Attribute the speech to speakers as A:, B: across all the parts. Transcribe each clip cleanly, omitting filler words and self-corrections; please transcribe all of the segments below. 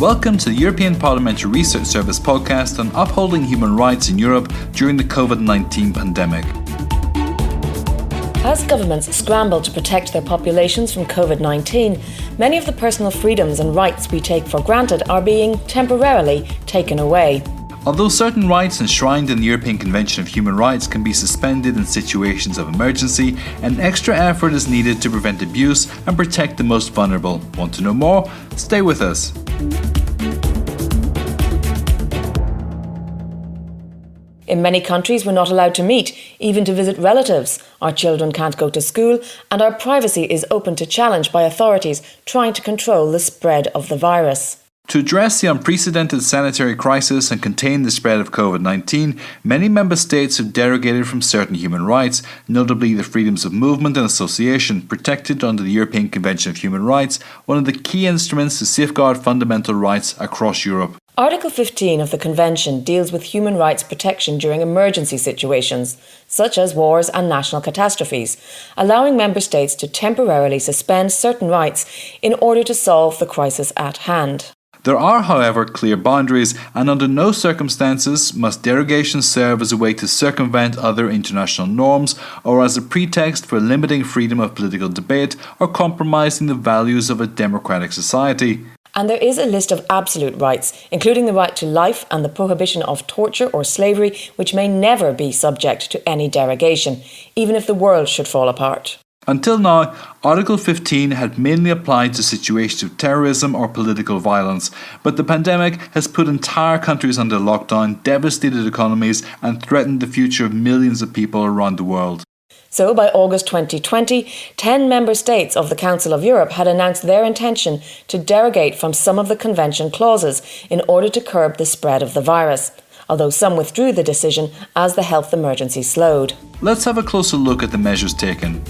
A: Welcome to the European Parliamentary Research Service podcast on upholding human rights in Europe during the COVID-19 pandemic.
B: As governments scramble to protect their populations from COVID-19, many of the personal freedoms and rights we take for granted are being temporarily taken away.
A: Although certain rights enshrined in the European Convention of Human Rights can be suspended in situations of emergency, an extra effort is needed to prevent abuse and protect the most vulnerable. Want to know more? Stay with us.
B: In many countries, we're not allowed to meet, even to visit relatives. Our children can't go to school, and our privacy is open to challenge by authorities trying to control the spread of the virus.
A: To address the unprecedented sanitary crisis and contain the spread of COVID-19, many member states have derogated from certain human rights, notably the freedoms of movement and association, protected under the European Convention of Human Rights, one of the key instruments to safeguard fundamental rights across Europe.
B: Article 15 of the Convention deals with human rights protection during emergency situations, such as wars and national catastrophes, allowing member states to temporarily suspend certain rights in order to solve the crisis at hand.
A: There are, however, clear boundaries, and under no circumstances must derogations serve as a way to circumvent other international norms or as a pretext for limiting freedom of political debate or compromising the values of a democratic society.
B: And there is a list of absolute rights, including the right to life and the prohibition of torture or slavery, which may never be subject to any derogation, even if the world should fall apart.
A: Until now, Article 15 had mainly applied to situations of terrorism or political violence, but the pandemic has put entire countries under lockdown, devastated economies, and threatened the future of millions of people around the world.
B: So by August 2020, 10 member states of the Council of Europe had announced their intention to derogate from some of the Convention clauses in order to curb the spread of the virus, although some withdrew the decision as the health emergency slowed.
A: Let's have a closer look at the measures taken.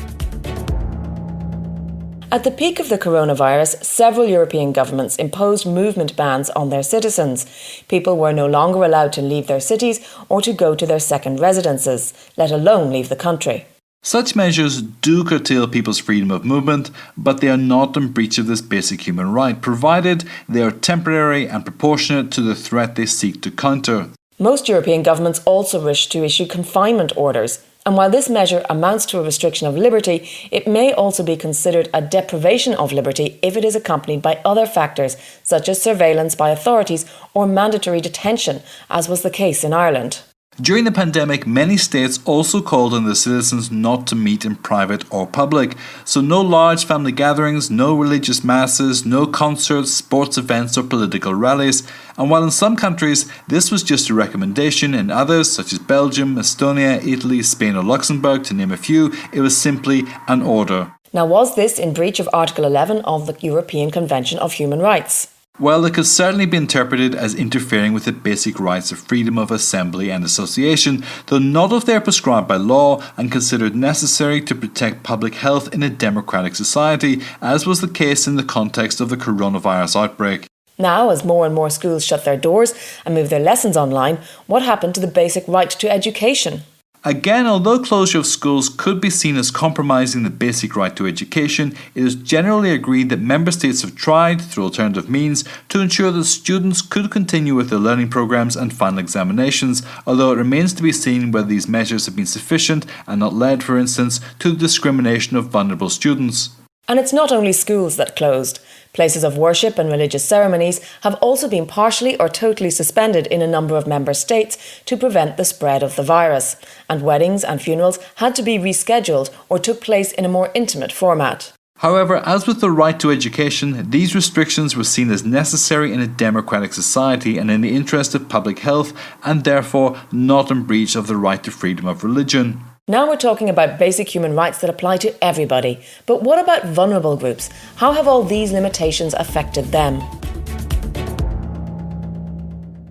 B: At the peak of the coronavirus, several European governments imposed movement bans on their citizens. People were no longer allowed to leave their cities or to go to their second residences, let alone leave the country.
A: Such measures do curtail people's freedom of movement, but they are not in breach of this basic human right, provided they are temporary and proportionate to the threat they seek to counter.
B: Most European governments also wish to issue confinement orders, and while this measure amounts to a restriction of liberty, it may also be considered a deprivation of liberty if it is accompanied by other factors, such as surveillance by authorities or mandatory detention, as was the case in Ireland.
A: During the pandemic, many states also called on their citizens not to meet in private or public. So no large family gatherings, no religious masses, no concerts, sports events or political rallies. And while in some countries this was just a recommendation, in others, such as Belgium, Estonia, Italy, Spain or Luxembourg, to name a few, it was simply an order.
B: Now, was this in breach of Article 11 of the European Convention of Human Rights?
A: Well, it could certainly be interpreted as interfering with the basic rights of freedom of assembly and association, though not if they are prescribed by law and considered necessary to protect public health in a democratic society, as was the case in the context of the coronavirus outbreak.
B: Now, as more and more schools shut their doors and move their lessons online, what happened to the basic right to education?
A: Again, although closure of schools could be seen as compromising the basic right to education, it is generally agreed that member states have tried, through alternative means, to ensure that students could continue with their learning programmes and final examinations, although it remains to be seen whether these measures have been sufficient and not led, for instance, to the discrimination of vulnerable students.
B: And it's not only schools that closed. Places of worship and religious ceremonies have also been partially or totally suspended in a number of member states to prevent the spread of the virus. And weddings and funerals had to be rescheduled or took place in a more intimate format.
A: However, as with the right to education, these restrictions were seen as necessary in a democratic society and in the interest of public health, and therefore not in breach of the right to freedom of religion.
B: Now we're talking about basic human rights that apply to everybody. But what about vulnerable groups? How have all these limitations affected them?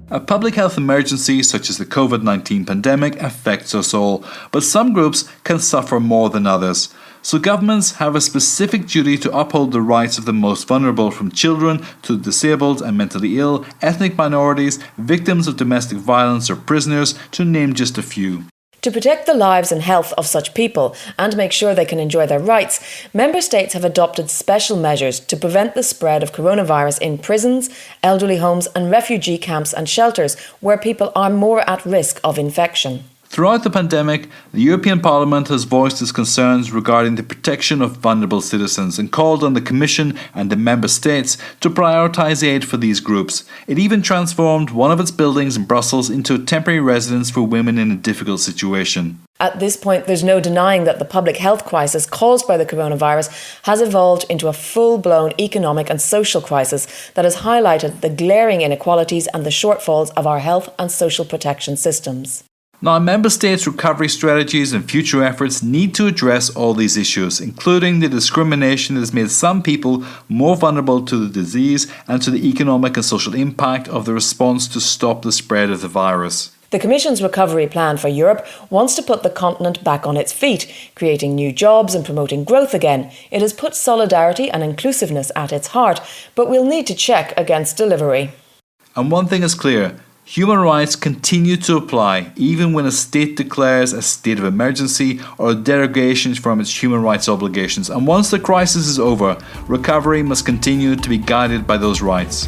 A: A public health emergency such as the COVID-19 pandemic affects us all, but some groups can suffer more than others. So governments have a specific duty to uphold the rights of the most vulnerable, from children to the disabled and mentally ill, ethnic minorities, victims of domestic violence or prisoners, to name just a few.
B: To protect the lives and health of such people and make sure they can enjoy their rights, member states have adopted special measures to prevent the spread of coronavirus in prisons, elderly homes and refugee camps and shelters where people are more at risk of infection.
A: Throughout the pandemic, the European Parliament has voiced its concerns regarding the protection of vulnerable citizens and called on the Commission and the Member States to prioritise aid for these groups. It even transformed one of its buildings in Brussels into a temporary residence for women in a difficult situation.
B: At this point, there's no denying that the public health crisis caused by the coronavirus has evolved into a full-blown economic and social crisis that has highlighted the glaring inequalities and the shortfalls of our health and social protection systems.
A: Now, Member States' recovery strategies and future efforts need to address all these issues, including the discrimination that has made some people more vulnerable to the disease and to the economic and social impact of the response to stop the spread of the virus.
B: The Commission's recovery plan for Europe wants to put the continent back on its feet, creating new jobs and promoting growth again. It has put solidarity and inclusiveness at its heart, but we'll need to check against delivery.
A: And one thing is clear. Human rights continue to apply even when a state declares a state of emergency or a derogation from its human rights obligations. And once the crisis is over, recovery must continue to be guided by those rights.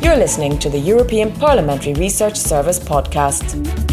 B: You're listening to the European Parliamentary Research Service podcast.